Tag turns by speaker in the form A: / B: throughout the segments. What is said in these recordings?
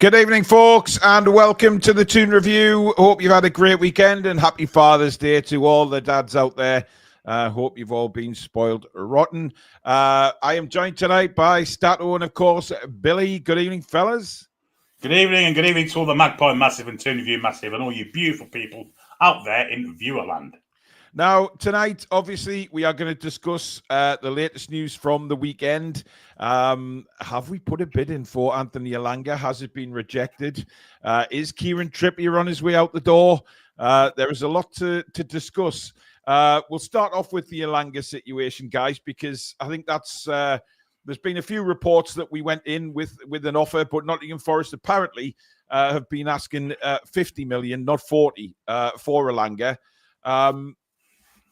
A: Good evening, folks, and welcome to the Toon Review. Hope you've had a great weekend and happy Father's Day to all the dads out there. Hope you've all been spoiled rotten. I am joined tonight by Stato and, of course, Billy. Good evening, fellas.
B: Good evening, and good evening to all the Magpie Massive and Toon Review Massive and all you beautiful people out there in Viewerland.
A: Now, tonight, obviously, we are going to discuss the latest news from the weekend. Have we put a bid in for Anthony Elanga? Has it been rejected? Is Kieran Trippier on his way out the door? There is a lot to discuss. We'll start off with the Elanga situation, guys, because I think that's there's been a few reports that we went in with an offer, but Nottingham Forest apparently have been asking 50 million, not 40, for Elanga.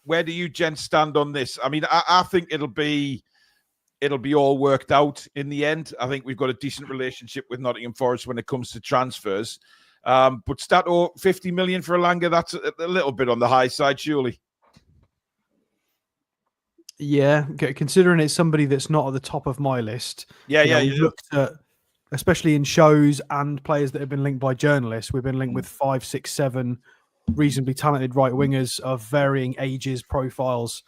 A: Where do you gents stand on this? I mean, I think it'll be all worked out in the end. I think we've got a decent relationship with Nottingham Forest when it comes to transfers. But Stato, 50 million for Elanga, that's a little bit on the high side, surely.
C: Yeah, considering it's somebody that's not at the top of my list. We've looked at, especially in shows and players that have been linked by journalists, we've been linked with 5, 6, 7 reasonably talented right wingers of varying ages, profiles,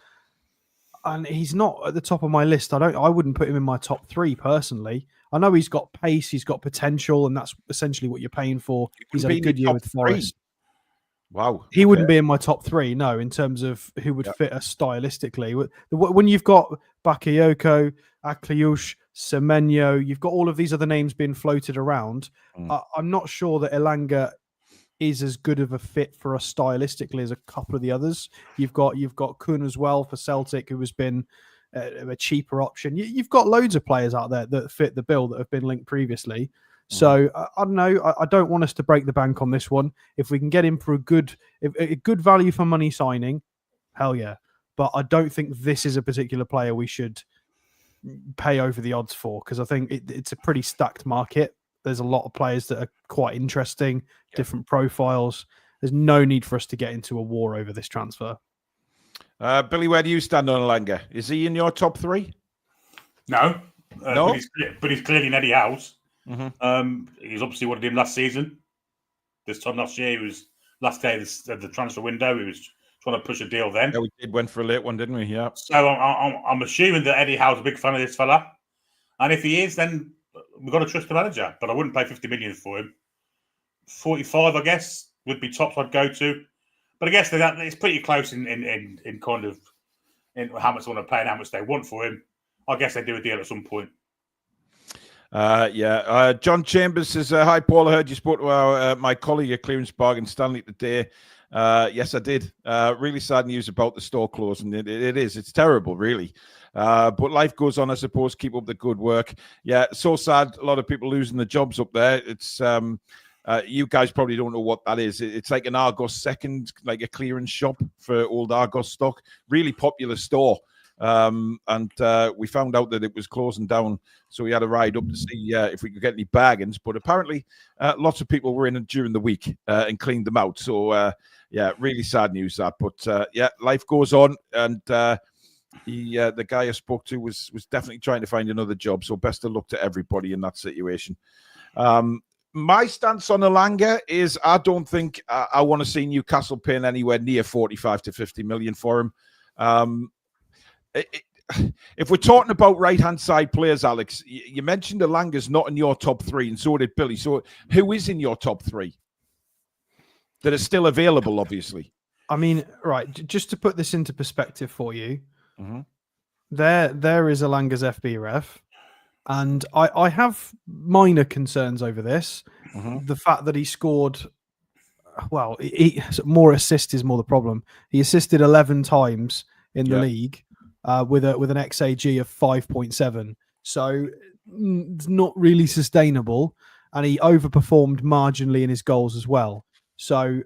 C: and he's not at the top of my list. I wouldn't put him in my top 3 personally. I know he's got pace, he's got potential, and that's essentially what you're paying for. He's had a good year with Forest.
A: Wow,
C: he wouldn't be in my top 3, no, in terms of who would fit us stylistically. When you've got Bakayoko, Akliush, Semenyo, you've got all of these other names being floated around. I'm not sure that Elanga is as good of a fit for us stylistically as a couple of the others. You've got Toon as well for Celtic, who has been a cheaper option. You've got loads of players out there that fit the bill that have been linked previously. So I don't know. I don't want us to break the bank on this one. If we can get him for a good value for money signing, hell yeah. But I don't think this is a particular player we should pay over the odds for, because I think it's a pretty stacked market. There's a lot of players that are quite interesting, different profiles. There's no need for us to get into a war over this transfer.
A: Billy, where do you stand on Elanga? Is he in your top 3?
B: No.
A: No?
B: But he's clearly in Eddie Howe's. He's obviously wanted him last season. This time last year, he was last day of the transfer window. He was trying to push a deal then.
A: Yeah, we went for a late one, didn't we? Yeah.
B: So I'm assuming that Eddie Howe's a big fan of this fella. And if he is, then we've got to trust the manager, but I wouldn't pay 50 million for him. 45, I guess, would be tops I'd go to. But I guess that it's pretty close in kind of in how much they want to pay and how much they want for him. I guess they do a deal at some point.
A: John Chambers says, hi, Paul. I heard you spoke to my colleague at Clearance Bargain, Stanley, today. Yes, I did. Really sad news about the store closing. It is. It's terrible, really. But life goes on, I suppose. Keep up the good work. Yeah, so sad. A lot of people losing their jobs up there. It's you guys probably don't know what that is. It's like an Argos second, like a clearance shop for old Argos stock. Really popular store. And we found out that it was closing down, so we had to ride up to see if we could get any bargains. But apparently, lots of people were in during the week and cleaned them out. So really sad news that. But life goes on, and the guy I spoke to was definitely trying to find another job. So best of luck to everybody in that situation. My stance on Elanga is I don't think I want to see Newcastle paying anywhere near 45 to 50 million for him. If we're talking about right-hand side players, Alex, you mentioned Elanga's not in your top 3, and so did Billy. So who is in your top 3 that are still available, obviously?
C: I mean, right, just to put this into perspective for you, there is Elanga's FB ref, and I have minor concerns over this. The fact that he scored, well, more assists is more the problem. He assisted 11 times in the league. With an XAG of 5.7, so it's not really sustainable, and he overperformed marginally in his goals as well. So,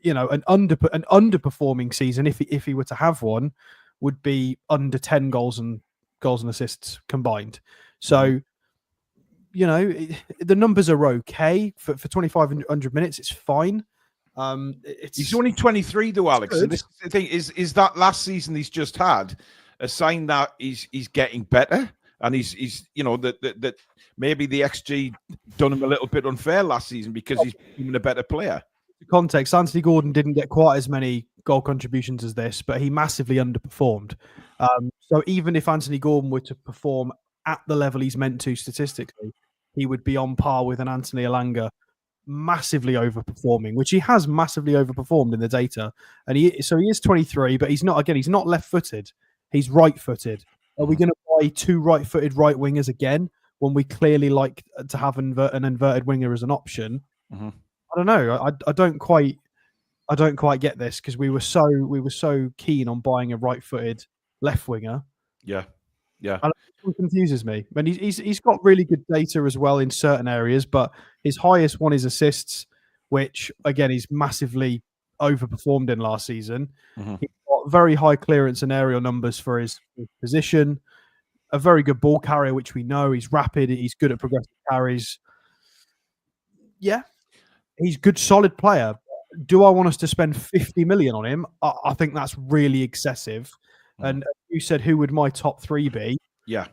C: an underperforming season, if he were to have one, would be under 10 goals and assists combined. So, the numbers are okay for 2,500 minutes. It's fine.
A: He's only 23 though, Alex. And this is the thing: is that last season he's just had a sign that he's getting better? and he's that maybe the XG done him a little bit unfair last season because he's even a better player.
C: Context: Anthony Gordon didn't get quite as many goal contributions as this, but he massively underperformed. So even if Anthony Gordon were to perform at the level he's meant to statistically, he would be on par with an Anthony Elanga, massively overperforming, which he has massively overperformed in the data. And he is 23, but he's not left-footed. He's right-footed. Are we going to buy 2 right-footed right wingers again when we clearly like to have an inverted winger as an option? I don't know. I don't quite get this, because we were so keen on buying a right-footed left winger.
A: Yeah.
C: And it confuses me. And he's got really good data as well in certain areas, but his highest one is assists, which again he's massively overperformed in last season. He's got very high clearance and aerial numbers for his position. A very good ball carrier, which we know. He's rapid. He's good at progressive carries. Yeah. He's a good, solid player. Do I want us to spend 50 million on him? I think that's really excessive. And you said, who would my top 3 be?
A: Yeah.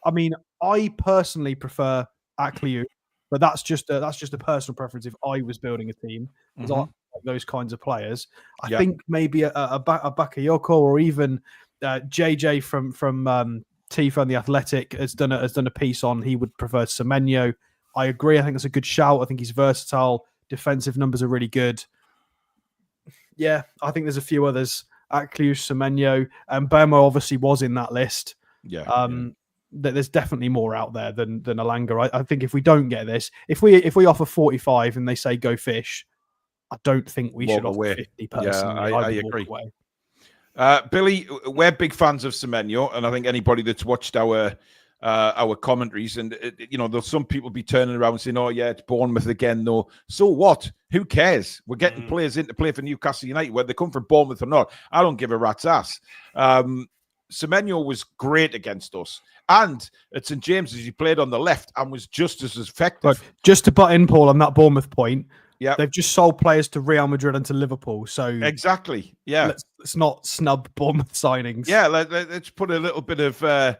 C: I mean, I personally prefer Akliou, but that's just a personal preference if I was building a team, because I like those kinds of players. I think maybe a Bakayoko, or even JJ from Tifo and The Athletic has done a piece on he would prefer Semenyo. I agree. I think that's a good shout. I think he's versatile. Defensive numbers are really good. Yeah, I think there's a few others. Akliou, Semenyo, and Bemo obviously was in that list. There's definitely more out there than Elanga. I think if we don't get this, if we offer 45 and they say go fish, I don't think we should offer 50 personally.
A: I agree. Billy, we're big fans of Semenyo, and I think anybody that's watched our commentaries, and there's some people be turning around and saying, "Oh yeah, it's Bournemouth again." No, so what? Who cares? We're getting players in to play for Newcastle United, whether they come from Bournemouth or not. I don't give a rat's ass. Semenyo was great against us, and at St James's he played on the left and was just as effective.
C: Look, just to butt in, Paul, on that Bournemouth point,
A: they've
C: just sold players to Real Madrid and to Liverpool. So
A: exactly,
C: let's not snub Bournemouth signings.
A: Yeah, let's put a little bit of.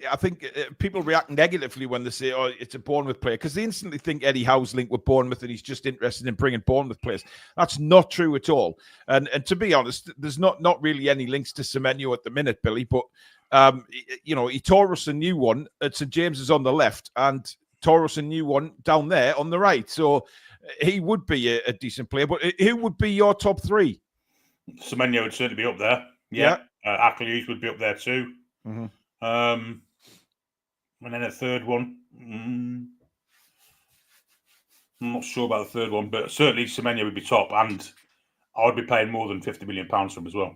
A: I think people react negatively when they say, "Oh, it's a Bournemouth player," because they instantly think Eddie Howe's linked with Bournemouth and he's just interested in bringing Bournemouth players. That's not true at all. And to be honest, there's not really any links to Semenyo at the minute, Billy. But he tore us a new one at St James's on the left, and tore us a new one down there on the right. So he would be a decent player. But who would be your top 3?
B: Semenyo would certainly be up there. Yeah. Akliou would be up there too. And then a third one. I'm not sure about the third one, but certainly Semenyo would be top, and I would be paying more than £50 million for him as well.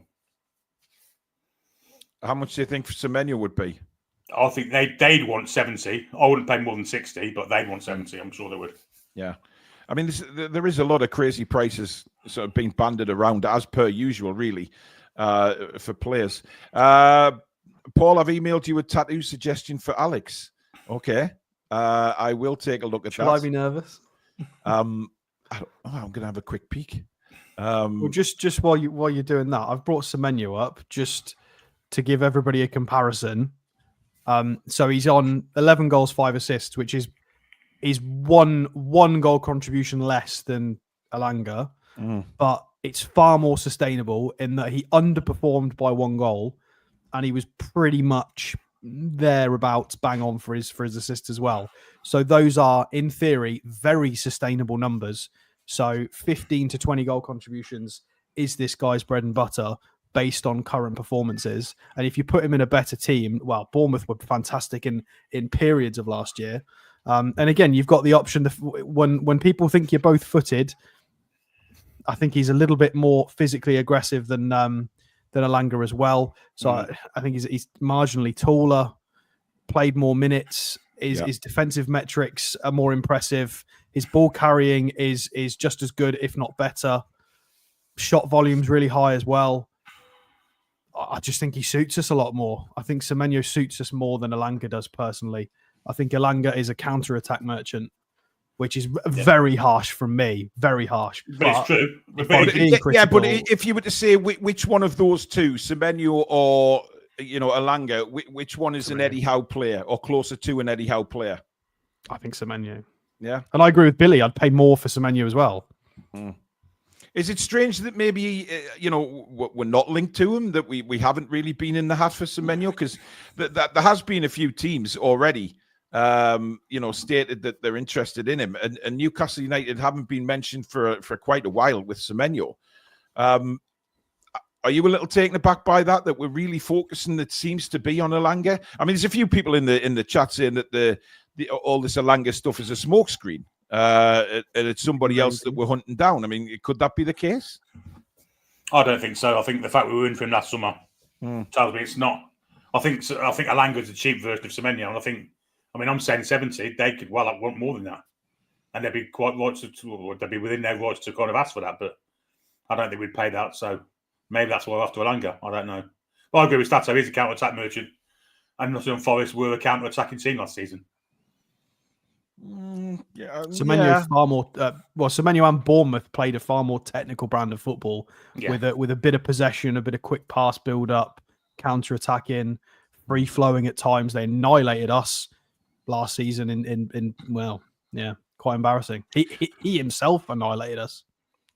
A: How much do you think Semenyo would be?
B: I think they'd want 70. I wouldn't pay more than 60, but they'd want 70. I'm sure they would.
A: Yeah. I mean, there is a lot of crazy prices sort of being banded around, as per usual, really, for players. Paul, I've emailed you a tattoo suggestion for Alex. Okay. I will take a look at that.
C: Shall I be nervous?
A: I'm going to have a quick peek.
C: Well, just while you're doing that, I've brought Semenyo up just to give everybody a comparison. So he's on 11 goals, 5 assists, which is one goal contribution less than Elanga, but it's far more sustainable in that he underperformed by 1 goal, and he was pretty much thereabouts bang on for his assist as well. So those are, in theory, very sustainable numbers. So 15 to 20 goal contributions is this guy's bread and butter based on current performances. And if you put him in a better team, well, Bournemouth were fantastic in periods of last year. And again, you've got the option when people think you're both footed. I think he's a little bit more physically aggressive than Elanga as well. So I think he's marginally taller, played more minutes. His defensive metrics are more impressive. His ball carrying is just as good, if not better. Shot volume's really high as well. I just think he suits us a lot more. I think Semenyo suits us more than Elanga does personally. I think Elanga is a counter-attack merchant, which is very harsh from me. Very harsh.
B: But it's true.
A: But if you were to say which one of those two, Semenyo or Alanga, which one is an Eddie Howe player or closer to an Eddie Howe player?
C: I think Semenyo.
A: Yeah.
C: And I agree with Billy. I'd pay more for Semenyo as well.
A: Is it strange that maybe, we're not linked to him, that we haven't really been in the hat for Semenyo? Because there has been a few teams already, stated that they're interested in him. And Newcastle United haven't been mentioned for quite a while with Semenyo. Are you a little taken aback by that we're really focusing, it seems to be, on Alanga? I mean, there's a few people in the chat saying that all this Alanga stuff is a smokescreen, and it's somebody else that we're hunting down. I mean, could that be the case?
B: I don't think so. I think the fact we were in for him last summer tells me it's not. I think Alanga's a cheap version of Semenyo, and I'm saying 70. They could want more than that, and they'd be quite right they'd be within their rights to kind of ask for that. But I don't think we'd pay that. So maybe that's why we're after Alanga. I don't know. But I agree with Stato. He's a counter-attack merchant, and Nottingham Forest were a counter-attacking team last season.
C: Semenyo far more. Semenyo and Bournemouth played a far more technical brand of football with a bit of possession, a bit of quick pass build-up, counter-attacking, free-flowing at times. They annihilated us last season quite embarrassing. He himself annihilated us.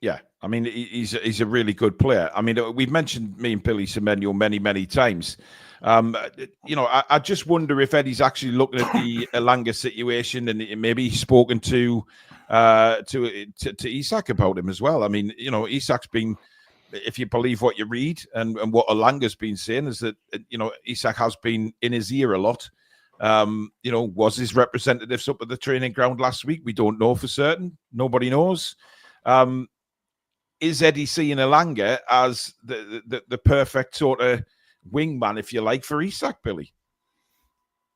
A: Yeah, I mean, he's a really good player. I mean, we've mentioned me and Billy Semenyo many, many times. I just wonder if Eddie's actually looking at the Alanga situation, and maybe he's spoken to Isak about him as well. I mean, Isak's been, if you believe what you read and what Alanga's been saying, is that Isak has been in his ear a lot. Was his representatives up at the training ground last week? We don't know for certain. Nobody knows. Is Eddie seeing Alanga as the perfect sort of wingman, if you like, for Isak, Billy?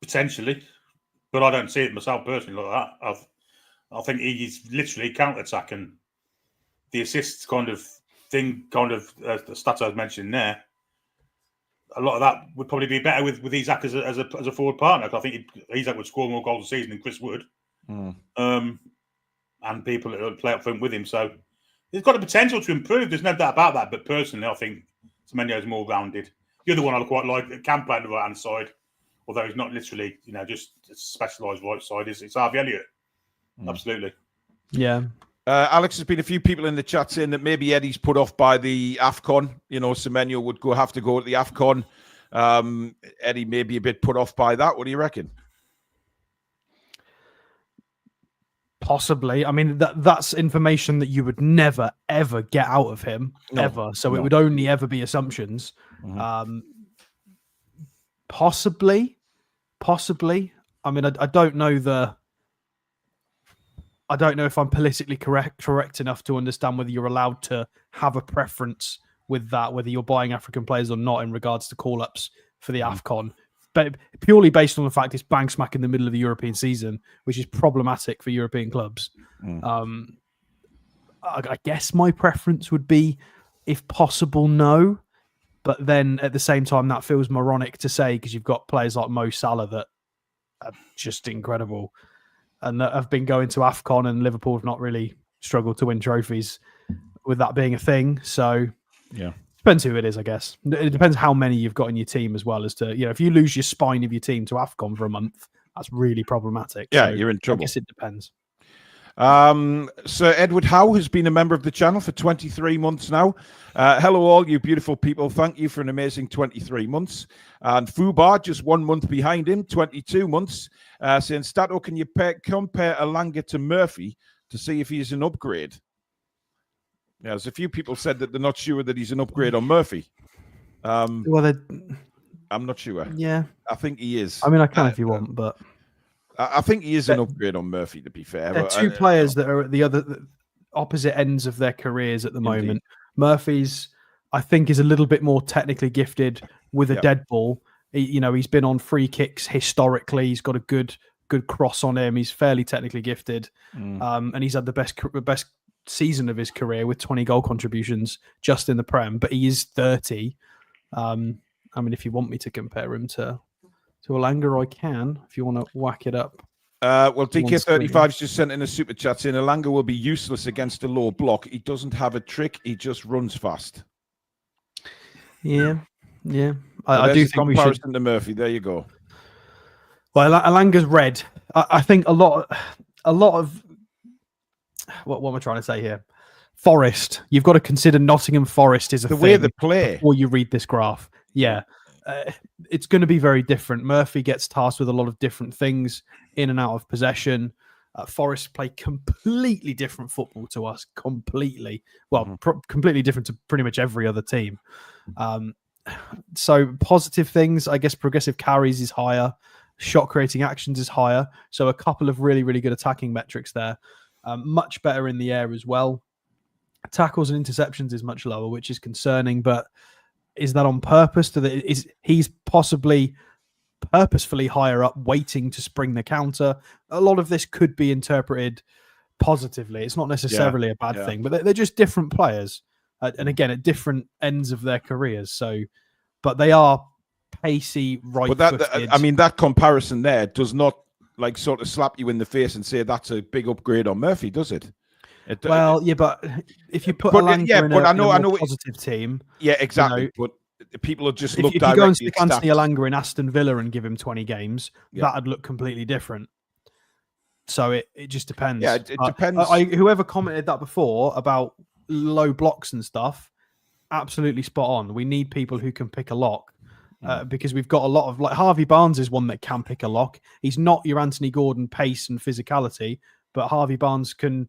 B: Potentially, but I don't see it myself personally like that. I think he's literally counter-attacking. The assists kind of thing, the stats I was mentioning there, a lot of that would probably be better with Isak as a forward partner. I think Isak would score more goals a season than Chris would. And people that would play up front with him. So he's got the potential to improve. There's no doubt about that. But personally, I think Semenyo is more rounded. The other one I quite like, can play on the right-hand side, although he's not literally, just a specialised right side. It's Harvey Elliott. Absolutely.
C: Yeah.
A: Alex, there's been a few people in the chat saying that maybe Eddie's put off by the AFCON. Semenyo would have to go to the AFCON. Eddie may be a bit put off by that. What do you reckon?
C: Possibly. I mean, that's information that you would never, ever get out of him, ever. So it would only ever be assumptions. Possibly. I mean, I don't know I don't know if I'm politically correct enough to understand whether you're allowed to have a preference with that, whether you're buying African players or not in regards to call-ups for the AFCON. But purely based on the fact it's bang smack in the middle of the European season, which is problematic for European clubs. I guess my preference would be, if possible, no. But then at the same time, that feels moronic to say because you've got players like Mo Salah that are just incredible and that have been going to AFCON, and Liverpool have not really struggled to win trophies with that being a thing. So, yeah. Depends who it is, I guess. It depends how many you've got in your team as well as to, if you lose your spine of your team to AFCON for a month, that's really problematic.
A: Yeah, so you're in trouble.
C: I guess it depends.
A: Sir Edward Howe has been a member of the channel for 23 months now. Hello, all you beautiful people. Thank you for an amazing 23 months. And Fubar, just 1 month behind him, 22 months, saying, Stato, can you compare Alanga to Murphy to see if he's an upgrade? Yeah, there's a few people said that they're not sure that he's an upgrade on Murphy. I'm not sure.
C: Yeah.
A: I think he is.
C: I mean, I can if you want, but...
A: I think he is an upgrade on Murphy, to be fair.
C: There are two players that are at the opposite ends of their careers at the moment. Murphy's, I think, is a little bit more technically gifted with a dead ball. He's been on free kicks historically. He's got a good cross on him. He's fairly technically gifted. And he's had the best season of his career with 20 goal contributions just in the Prem. But he is 30. I mean, if you want me to compare him to Alanga, I can, if you want to whack it up.
A: Well, DK35's just sent in a super chat saying Alanga will be useless against a low block. He doesn't have a trick. He just runs fast.
C: Yeah. I do think we should.
A: Comparison to Murphy. There you go.
C: Well, Alanga's red. I think a lot of what am I trying to say here? Forest. You've got to consider Nottingham Forest is a
A: The
C: thing
A: way they play
C: before you read this graph. Yeah, it's going to be very different. Murphy gets tasked with a lot of different things in and out of possession. Forest play completely different football to us. Completely, well, completely different to pretty much every other team. So positive things, I guess. Progressive carries is higher. Shot creating actions is higher. So a couple of really, really good attacking metrics there. Much better in the air as well. Tackles and interceptions is much lower, which is concerning. But is that on purpose? He's possibly purposefully higher up, waiting to spring the counter? A lot of this could be interpreted positively. It's not necessarily a bad thing, but they're just different players, and again at different ends of their careers. So, but they are pacey, right-footed.
A: But that comparison there does not sort of slap you in the face and say that's a big upgrade on Murphy, does it?
C: But if you put Alanga in a more positive team,
A: exactly. But people have just looked.
C: If you go and stick Anthony Alanga in Aston Villa and give him 20 games, that'd look completely different. So it just depends.
A: Yeah, it depends.
C: Whoever commented that before about low blocks and stuff, absolutely spot on. We need people who can pick a lock. Because we've got a lot of Harvey Barnes is one that can pick a lock. He's not your Anthony Gordon pace and physicality, but Harvey Barnes can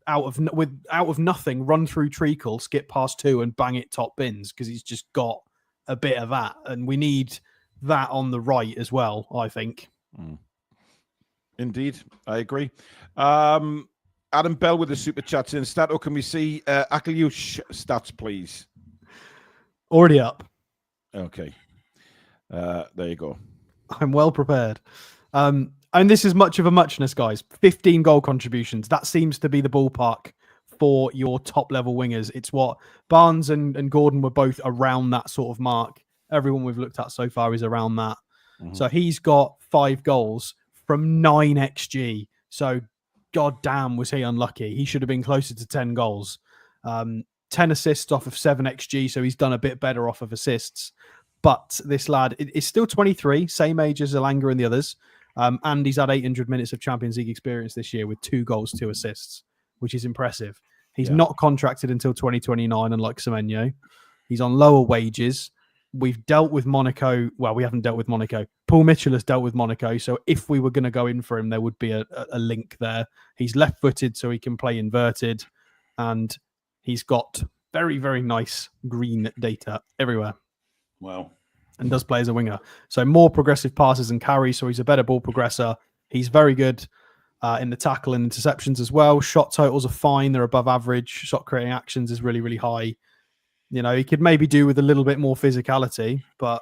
C: out of nothing run through treacle, skip past two, and bang it top bins because he's just got a bit of that, and we need that on the right as well. I think.
A: Indeed, I agree. Adam Bell with the super chats in. Stato, can we see Akiliush stats, please?
C: Already up.
A: Okay. There you go.
C: I'm well prepared. And this is much of a muchness, guys. 15 goal contributions. That seems to be the ballpark for your top level wingers. It's what Barnes and Gordon were both around that sort of mark. Everyone we've looked at so far is around that. So he's got 5 goals from 9 XG. So god damn was he unlucky. He should have been closer to 10 goals. 10 assists off of 7 XG. So he's done a bit better off of assists. But this lad is still 23, same age as Alanga and the others. And he's had 800 minutes of Champions League experience this year with 2 goals, 2 assists, which is impressive. He's not contracted until 2029, unlike Semenyo. He's on lower wages. We've dealt with Monaco. Well, we haven't dealt with Monaco. Paul Mitchell has dealt with Monaco. So if we were going to go in for him, there would be a link there. He's left-footed, so he can play inverted. And he's got very, very nice green data everywhere.
B: Well,
C: and does play as a winger. So more progressive passes and carries. So he's a better ball progressor. He's very good in the tackle and interceptions as well. Shot totals are fine. They're above average. Shot creating actions is really, really high. You know, he could maybe do with a little bit more physicality, but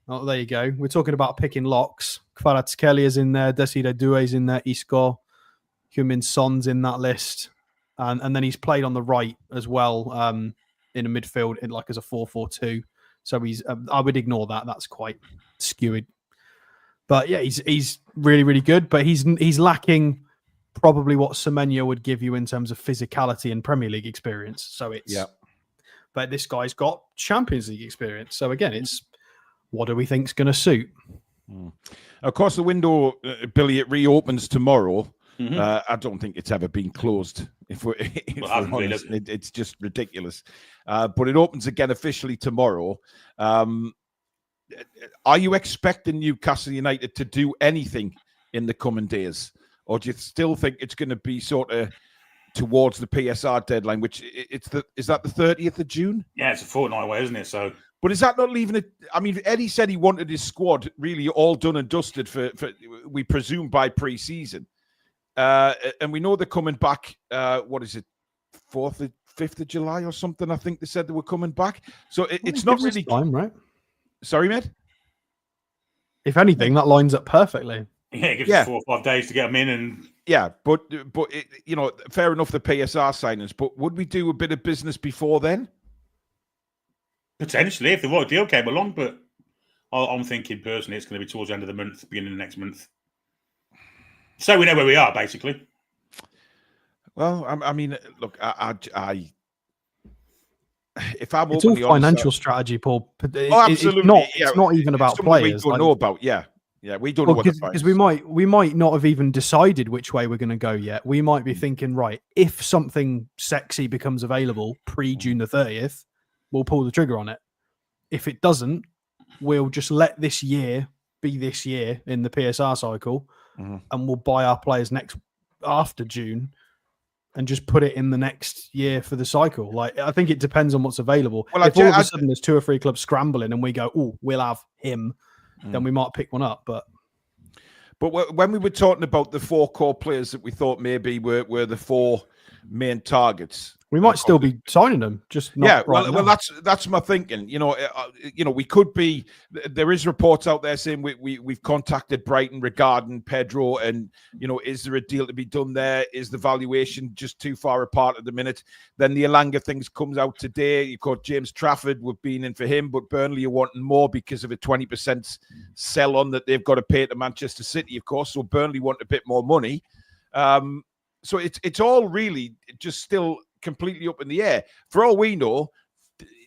C: there you go. We're talking about picking locks. Kvaratskhelia is in there. Desiree Doué is in there. Isco. Heung-min Son's in that list. And then he's played on the right as well in a midfield as a 4-4-2. So he's. I would ignore that. That's quite skewed. But yeah, he's really, really good. But he's lacking probably what Semenyo would give you in terms of physicality and Premier League experience. So it's.
A: Yeah.
C: But this guy's got Champions League experience. So again, it's what do we think's going to suit?
A: Of course, the window, Billy, it reopens tomorrow. I don't think it's ever been closed. If we're honest, it's just ridiculous. But it opens again officially tomorrow. Are you expecting Newcastle United to do anything in the coming days, or do you still think it's going to be sort of towards the PSR deadline, which is that the 30th of June?
B: Yeah, it's a fortnight away, isn't it? So,
A: but is that not leaving it? I mean, Eddie said he wanted his squad really all done and dusted for we presume by pre-season. And we know they're coming back. What is it, 5th of July or something? I think they said they were coming back. So it's not really
C: time, right?
A: Sorry, mate.
C: If anything, that lines up perfectly.
B: Yeah, it gives us 4 or 5 days to get them in, and
A: but fair enough the PSR signings. But would we do a bit of business before then?
B: Potentially, if the right deal came along. But I'm thinking personally, it's going to be towards the end of the month, beginning of next month. So we know where we are, basically.
A: Well, I mean, look, I if I'm
C: It's all
A: openly honest,
C: financial strategy, Paul.
A: absolutely,
C: It's not even about players.
A: We don't know about. Yeah, we don't know what
C: because we might not have even decided which way we're going to go yet. We might be thinking, right, if something sexy becomes available pre-June the 30th, we'll pull the trigger on it. If it doesn't, we'll just let this year be this year in the PSR cycle, and we'll buy our players after June and just put it in the next year for the cycle. Like, I think it depends on what's available. Well, if all of a sudden there's 2 or 3 clubs scrambling and we go, oh, we'll have him, then we might pick one up. But
A: when we were talking about the 4 core players that we thought maybe were the 4 main targets,
C: we might still be signing them. Just not
A: well, that's my thinking. We could be. There is reports out there saying we've contacted Brighton regarding Pedro, and is there a deal to be done there? Is the valuation just too far apart at the minute? Then the Elanga things comes out today. You got James Trafford. We've been in for him, but Burnley are wanting more because of a 20% sell on that they've got to pay to Manchester City, of course. So Burnley want a bit more money. So it's all really just still completely up in the air. For all we know,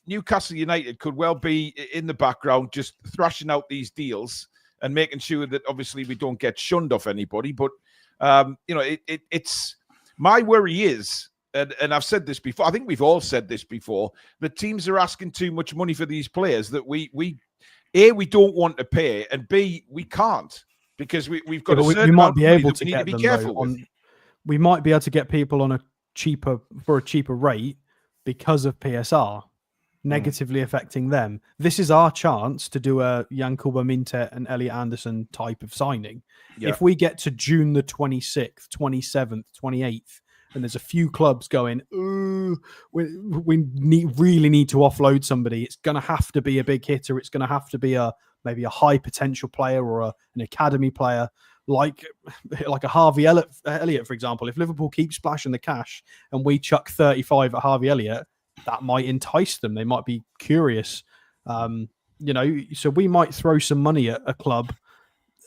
A: Newcastle United could well be in the background just thrashing out these deals and making sure that obviously we don't get shunned off anybody. But it's my worry is, and I've said this before, I think we've all said this before, that teams are asking too much money for these players that we don't want to pay, and B, we can't, because we've got a certain amount of money that we need to be careful with.
C: We might be able to get people on a cheaper rate because of PSR negatively affecting them. This is our chance to do a Yankuba Mintet and Elliot Anderson type of signing. If we get to June the 26th, 27th, 28th, and there's a few clubs going, ooh, we really need to offload somebody, it's going to have to be a big hitter. It's going to have to be maybe a high potential player or an academy player. Like a Harvey Elliott, for example. If Liverpool keep splashing the cash and we chuck 35 at Harvey Elliott, that might entice them. They might be curious. So we might throw some money at a club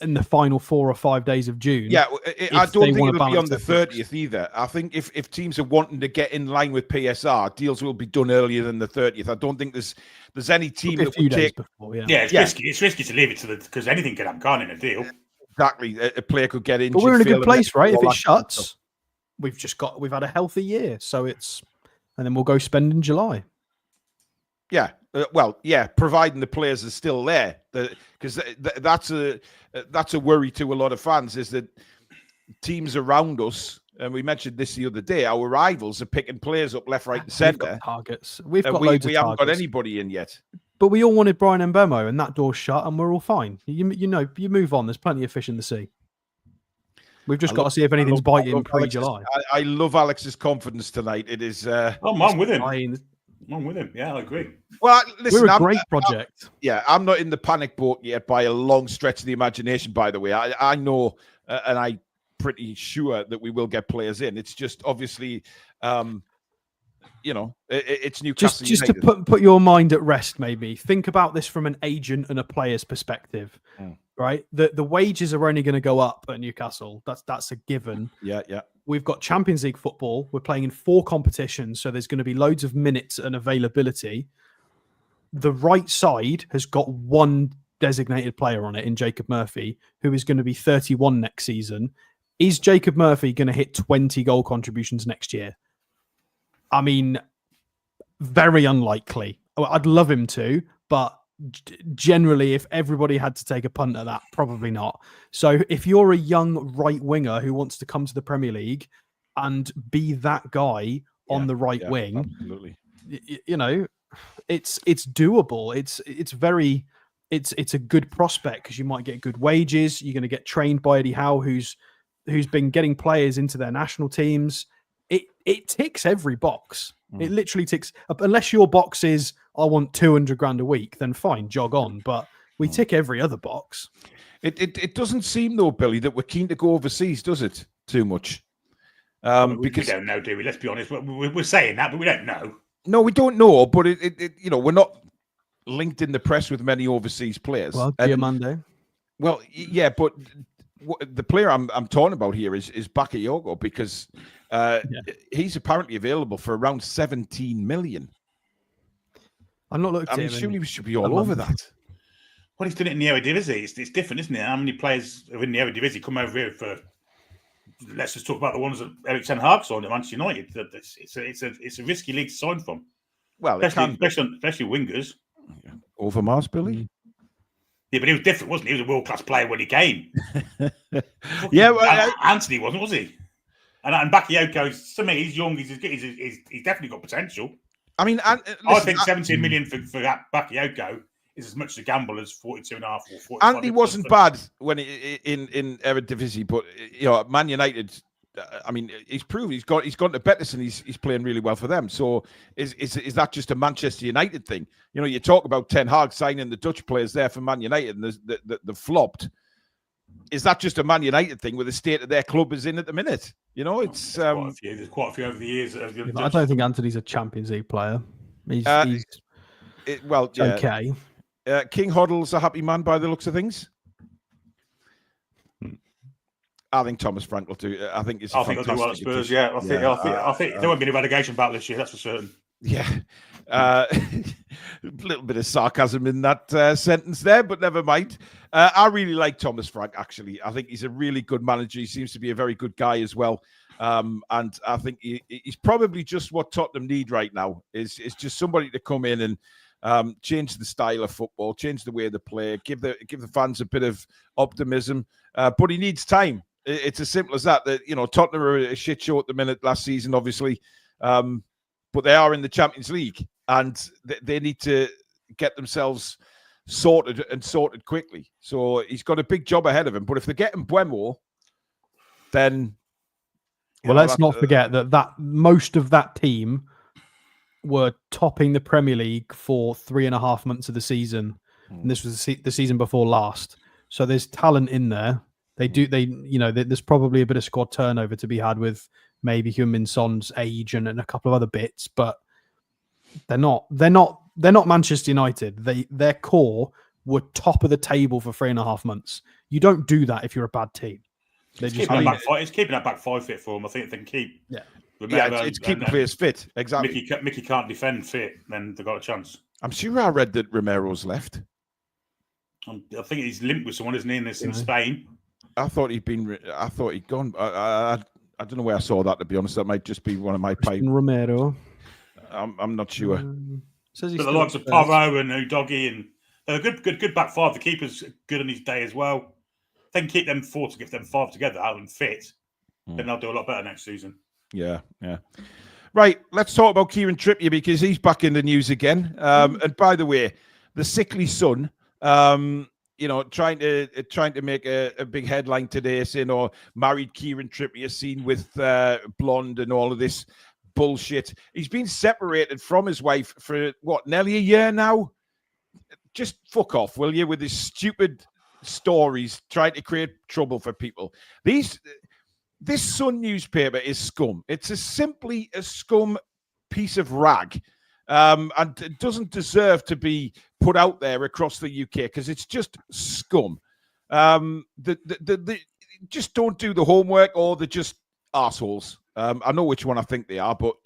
C: in the final 4 or 5 days of June.
A: Yeah, I don't think it'll be on the 30th either. I think if teams are wanting to get in line with PSR, deals will be done earlier than the 30th. I don't think there's any team that would take...
C: before,
B: it's risky. It's risky to leave it because anything can have gone in a deal.
A: Exactly, a player could get injured.
C: But we're in a good place, right? If it shuts, we've had a healthy year, and then we'll go spend in July.
A: Yeah, providing the players are still there, because that's a worry to a lot of fans, is that teams around us, and we mentioned this the other day, our rivals are picking players up left, right, and centre.
C: Targets. We've got loads of targets.
A: We haven't got anybody in yet.
C: But we all wanted Brian Mbeumo, and that door's shut, and we're all fine. You move on. There's plenty of fish in the sea. We've just got to see if anything's biting pre-July.
A: I love Alex's confidence tonight. It is.
B: I'm with him. I'm with him. Yeah, I agree.
A: Well, listen,
C: we're a great project.
A: I'm not in the panic boat yet by a long stretch of the imagination. By the way, I know, and I'm pretty sure that we will get players in. It's just obviously. It's Newcastle
C: just
A: United.
C: To put your mind at rest, maybe think about this from an agent and a player's perspective, right? The wages are only going to go up at Newcastle. That's a given.
A: Yeah.
C: We've got Champions League football. We're playing in 4 competitions, so there's going to be loads of minutes and availability. The right side has got 1 designated player on it in Jacob Murphy, who is going to be 31 next season. Is Jacob Murphy going to hit 20 goal contributions next year? I mean, very unlikely. I'd love him to, but generally, if everybody had to take a punt at that, probably not. So if you're a young right winger who wants to come to the Premier League and be that guy on the right wing,
A: absolutely.
C: It's doable. It's a good prospect because you might get good wages. You're going to get trained by Eddie Howe, who's been getting players into their national teams. It ticks every box. It literally ticks. Unless your box is, I want 200 grand a week, then fine, jog on. But we tick every other box.
A: It doesn't seem, though, Billy, that we're keen to go overseas, does it? Too much.
B: Because we don't know, do we? Let's be honest. We're saying that, but we don't know. No,
A: we don't know. But we're not linked in the press with many overseas players.
C: Well, Diamande.
A: Well, yeah, but the player I'm talking about here is Bakayoko, because he's apparently available for around 17 million.
C: I've not looked
A: I
C: at
A: mean,
C: him.
A: surely we should be all over that.
B: Well, he's done it in the Eredivisie. It's different, isn't it? How many players are in the Eredivisie come over here for? Let's just talk about the ones that Eric Ten Hag signed at Manchester United. It's a risky league to sign from.
A: Well,
B: especially wingers.
A: Overmars, Billy.
B: Yeah, but he was different, wasn't he? He was a world-class player when he came.
A: Yeah, well,
B: Anthony wasn't, was he? And Bakayoko, to me, he's young. He's definitely got potential.
A: I mean,
B: I think 17 million for Bakayoko is as much a gamble as 42.5 or 45.
A: Anthony wasn't bad when in Eredivisie, but Man United. I mean, he's proved he's gone to Betis and he's playing really well for them. So is that just a Manchester United thing? You talk about Ten Hag signing the Dutch players there for Man United and the flopped. Is that just a Man United thing with the state of their club is in at the minute? It's
B: there's quite a few over the years.
C: I don't think Anthony's a Champions League player. He's okay.
A: King Hoddle's a happy man by the looks of things. I think Thomas Frank will do. I think he'll do well at Spurs.
B: Yeah, I think there won't be any relegation battle this year. That's for certain.
A: Yeah, a little bit of sarcasm in that sentence there, but never mind. I really like Thomas Frank. Actually, I think he's a really good manager. He seems to be a very good guy as well. And I think he's probably just what Tottenham need right now. Is just somebody to come in and change the style of football, change the way they play, give the fans a bit of optimism. But he needs time. It's as simple as that. Tottenham are a shit show at the minute last season, obviously. But they are in the Champions League and they need to get themselves sorted quickly. So he's got a big job ahead of him. But if they get him Buemo, then...
C: let's not forget that most of that team were topping the Premier League for 3.5 months of the season. And this was the season before last. So there's talent in there. There's probably a bit of squad turnover to be had with maybe Heung-min Son's age and a couple of other bits, but they're not Manchester United. Their core were top of the table for 3.5 months. You don't do that if you're a bad team.
B: It's keeping that back five fit for them. I think if they can keep.
A: Yeah. It's keeping players fit. Exactly.
B: Mickey can't defend fit, then they've got a chance.
A: I'm sure I read that Romero's left.
B: I think he's linked with someone, isn't he, in Spain?
A: I thought he'd gone. I don't know where I saw that, to be honest. That might just be one of my pipe.
C: Romero.
A: I'm not sure.
B: But the likes of Paro and Udogi, and they're a good back five. The keeper's good on his day as well. If they can keep them four to get them five together out and fit, then they'll do a lot better next season. Yeah.
A: Right, let's talk about Kieran Trippier because he's back in the news again. And by the way, the sickly son, trying to make a big headline today, saying, married Kieran Trippier seen with blonde and all of this bullshit. He's been separated from his wife for nearly a year now. Just fuck off, will you, with his stupid stories trying to create trouble for people. This Sun newspaper is scum. It's simply a scum piece of rag. And it doesn't deserve to be put out there across the UK because it's just scum. Just don't do the homework, or they're just assholes. I know which one I think they are, but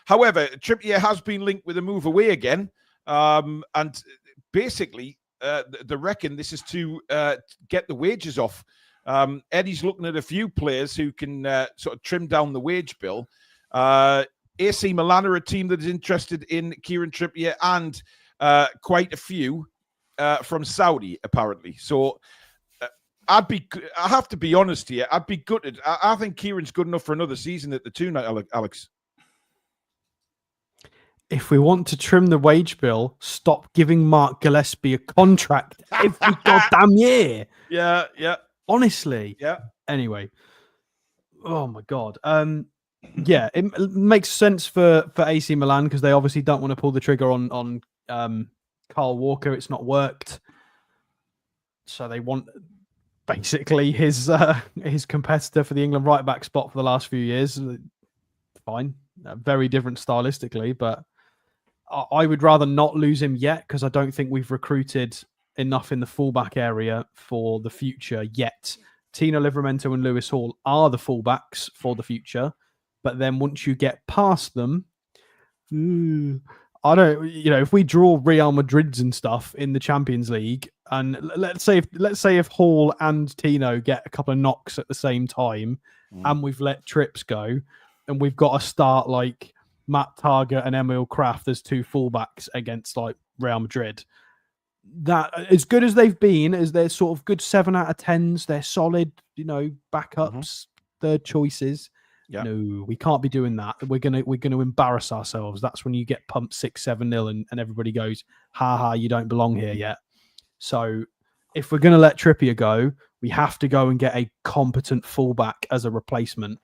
A: however, Trippier has been linked with a move away again, and basically they reckon this is to get the wages off. Eddie's looking at a few players who can sort of trim down the wage bill. AC Milan are a team that is interested in Kieran Trippier, and quite a few from Saudi, apparently. So I have to be honest here, I'd be gutted. I think Kieran's good enough for another season at the Toon, Alex.
C: If we want to trim the wage bill, stop giving Mark Gillespie a contract every goddamn year.
A: Yeah.
C: Honestly.
A: Yeah.
C: Anyway. Oh my God. Yeah, it makes sense for AC Milan because they obviously don't want to pull the trigger on Kyle Walker. It's not worked. So they want basically his competitor for the England right back spot for the last few years. Fine. Very different stylistically, but I would rather not lose him yet because I don't think we've recruited enough in the fullback area for the future yet. Tino Livramento and Lewis Hall are the fullbacks for the future, but then once you get past them, I don't, if we draw Real Madrid's and stuff in the Champions League, and let's say if Hall and Tino get a couple of knocks at the same time, and we've let Trips go, and we've got to start like Matt Target and Emil Kraft as two fullbacks against like Real Madrid. That, as good as they've been, as they're sort of good 7 out of 10s, they're solid, backups, third choices.
A: Yeah.
C: No, we can't be doing that. We're gonna embarrass ourselves. That's when you get pumped 6-7-0 and everybody goes, ha ha, you don't belong here yet. So if we're gonna let Trippier go, we have to go and get a competent fullback as a replacement.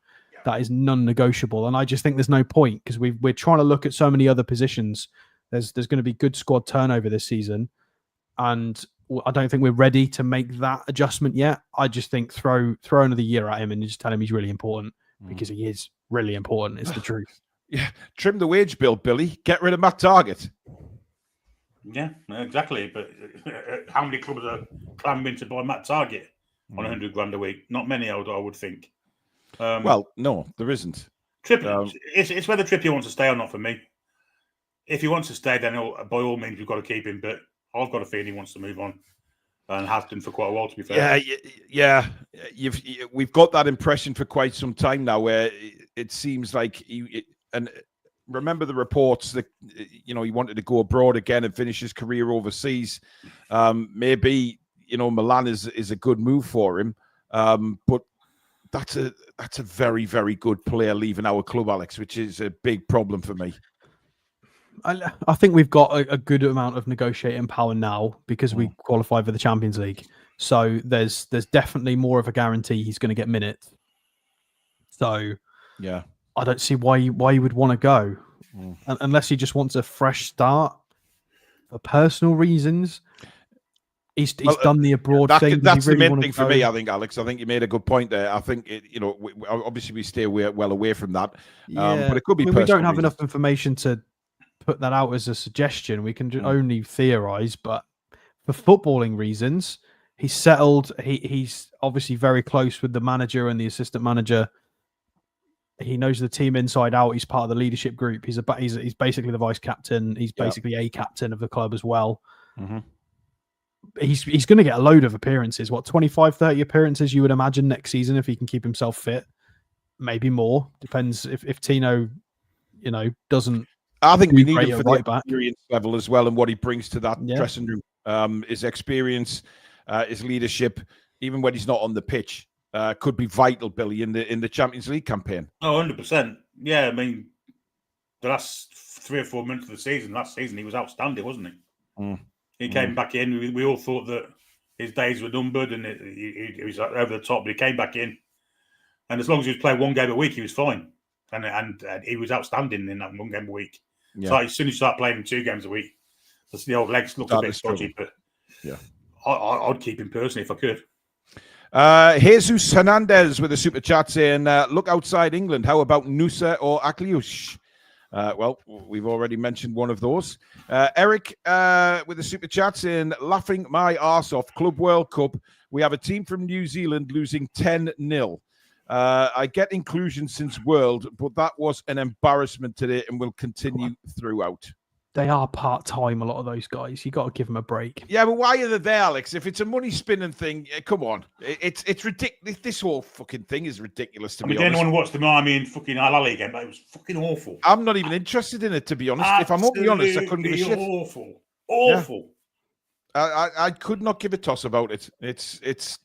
C: That is non-negotiable. And I just think there's no point, because we're trying to look at so many other positions. There's going to be good squad turnover this season, and I don't think we're ready to make that adjustment yet. I just think throw another year at him and just tell him he's really important, because he is really important. It's the truth.
A: Yeah, trim the wage bill, Billy. Get rid of Matt Target.
B: Yeah, exactly. But how many clubs are clamoring to buy Matt Target on 100 grand a week? Not many, I would think.
A: Well, no, there isn't.
B: Trippier, it's whether Trippier wants to stay or not for me. If he wants to stay, then by all means we've got to keep him. But I've got a feeling he wants to move on, and has done for quite a while, to be fair.
A: Yeah. We've got that impression for quite some time now, where it seems like and remember the reports that he wanted to go abroad again and finish his career overseas. Maybe Milan is a good move for him, but that's a very, very good player leaving our club, Alex, which is a big problem for me.
C: I think we've got a good amount of negotiating power now, because we qualify for the Champions League. So there's definitely more of a guarantee he's going to get minutes. So
A: yeah,
C: I don't see why you would want to go, unless he just wants a fresh start for personal reasons. He's done the abroad thing.
A: That's
C: really
A: the main thing for me, I think, Alex. I think you made a good point there. I think, obviously we stay well away from that.
C: Yeah.
A: But it could be
C: we don't have
A: reasons.
C: enough information to put that out as a suggestion. We can only theorize, but for footballing reasons, he's settled. He's obviously very close with the manager and the assistant manager. He knows the team inside out. He's part of the leadership group. He's basically the vice captain. He's basically a captain of the club as well.
A: Mm-hmm.
C: He's going to get a load of appearances. 25, 30 appearances, you would imagine, next season, if he can keep himself fit. Maybe more. Depends if Tino, doesn't.
A: I think we need him for the
C: right
A: experience level as well, and what he brings to that dressing room. His experience, his leadership, even when he's not on the pitch, could be vital, Billy, in the Champions League campaign.
B: Oh, 100%. Yeah, I mean, the last 3 or 4 months of the season, last season, he was outstanding, wasn't he? He came back in. We all thought that his days were numbered and he was over the top, but he came back in. And as long as he was playing 1 game a week, he was fine. And he was outstanding in that 1 game a week. Yeah. So as soon as you start playing 2 games a week, the old legs look a bit dodgy. But yeah, I'd keep him personally if I could.
A: Jesus Hernandez with a super chat saying, look outside England. How about Nufc or Akliush? Well, we've already mentioned one of those. Eric with a super chat saying, laughing my arse off, Club World Cup. We have a team from New Zealand losing 10-0. I get inclusion since World, but that was an embarrassment today and will continue throughout.
C: They are part-time, a lot of those guys. You got to give them a break.
A: Yeah, but why are they there, Alex? If it's a money-spinning thing, come on. It's ridiculous. This whole fucking thing is ridiculous, to be honest.
B: Anyone watched the Miami and fucking Al Ahly again, but it was fucking awful.
A: I'm not even interested in it, to be honest. If I'm only honest, I couldn't give a shit.
B: Awful.
A: Yeah. I could not give a toss about it. It's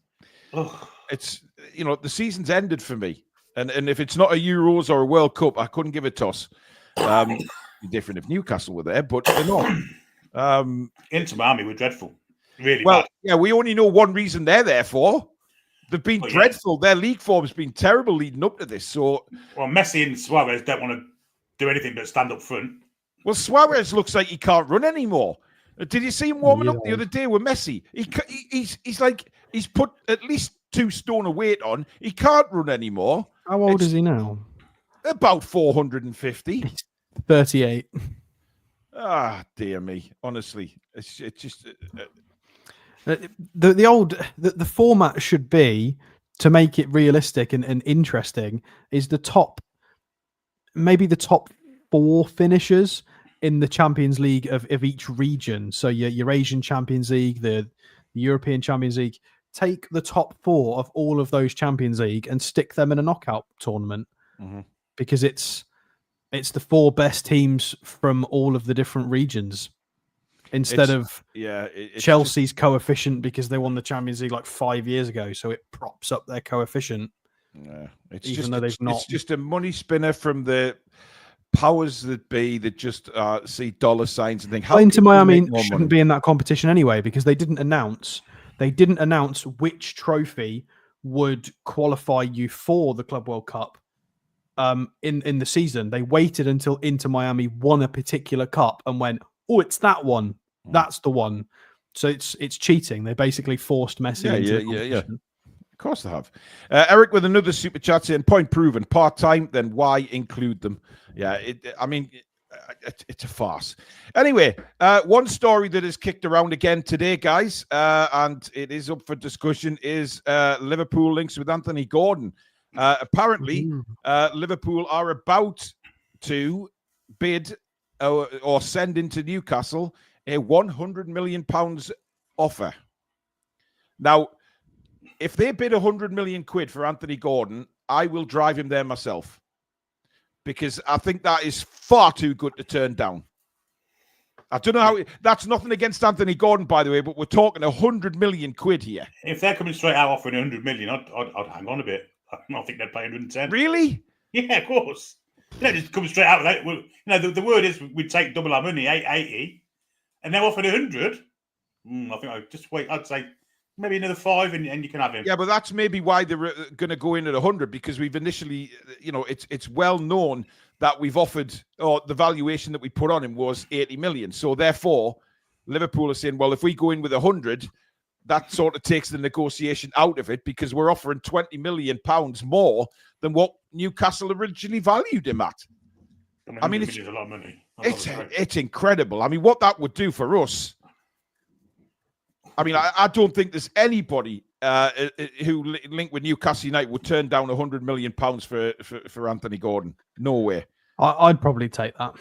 A: the season's ended for me. And if it's not a Euros or a World Cup, I couldn't give a toss. Be different if Newcastle were there, but they're not.
B: Inter Miami were dreadful. Really
A: well,
B: bad.
A: Yeah, we only know one reason they're there for. They've been dreadful. Their league form's been terrible leading up to this. So,
B: well, Messi and Suarez don't want to do anything but stand up front.
A: Well, Suarez looks like he can't run anymore. Did you see him warming up the other day with Messi? He's like he's put at least 2 stone of weight on. He can't run anymore.
C: How old is he now?
A: About 450.
C: 38.
A: Ah, dear me. Honestly, it's just
C: the format should be, to make it realistic and interesting, is maybe the top 4 finishers in the Champions League of each region. So your Asian Champions League, the European Champions League. Take the top 4 of all of those Champions League and stick them in a knockout tournament, because it's the 4 best teams from all of the different regions, instead of Chelsea's coefficient, because they won the Champions League like 5 years ago, so it props up their coefficient.
A: Yeah,
C: it's just
A: a money spinner from the powers that be that just see dollar signs and think, how
C: Inter Miami
A: shouldn't
C: money? Be in that competition anyway, because they didn't announce which trophy would qualify you for the Club World Cup in the season. They waited until Inter Miami won a particular cup and went, oh, it's that one. That's the one. So it's cheating. They basically forced Messi into the competition.
A: Of course they have. Eric with another super chat saying, point proven, part-time, then why include them? Yeah, it's a farce. Anyway, one story that is kicked around again today, guys, and it is up for discussion, is Liverpool links with Anthony Gordon. Apparently, Liverpool are about to bid or send into Newcastle a £100 million offer. Now, if they bid 100 million quid for Anthony Gordon, I will drive him there myself, because I think that is far too good to turn down. I don't know how. That's nothing against Anthony Gordon, by the way, but we're talking 100 million quid here.
B: If they're coming straight out offering 100 million, I'd hang on a bit. I think they'd pay 110.
A: Really?
B: Yeah, of course. They don't just come straight out with that. The word is we'd take double our money, 80, and they're offering 100. I think I'd just wait. I'd say maybe another 5 and you can have him.
A: Yeah, but that's maybe why they're going to go in at 100, because we've initially, it's well known that we've offered, or the valuation that we put on him was 80 million. So therefore, Liverpool are saying, well, if we go in with 100, that sort of takes the negotiation out of it, because we're offering £20 million more than what Newcastle originally valued him at.
B: I mean, it's a lot of money.
A: It's incredible. I mean, what that would do for us. I mean, I don't think there's anybody who linked with Newcastle United would turn down £100 million for Anthony Gordon. No way.
C: I'd probably take that.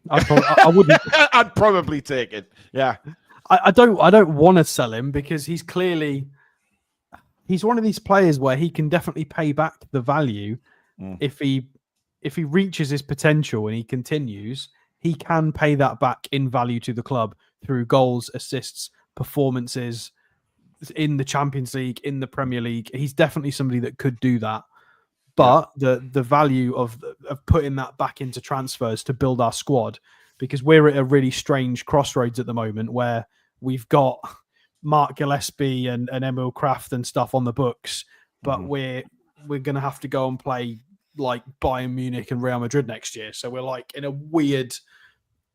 C: I wouldn't.
A: I'd probably take it. Yeah.
C: I don't want to sell him, because he's one of these players where he can definitely pay back the value if he reaches his potential and he continues. He can pay that back in value to the club through goals, assists, performances in the Champions League, in the Premier League. He's definitely somebody that could do that. But the value of putting that back into transfers to build our squad, because we're at a really strange crossroads at the moment where we've got Mark Gillespie and Emil Kraft and stuff on the books, but we're going to have to go and play like Bayern Munich and Real Madrid next year. So we're like in a weird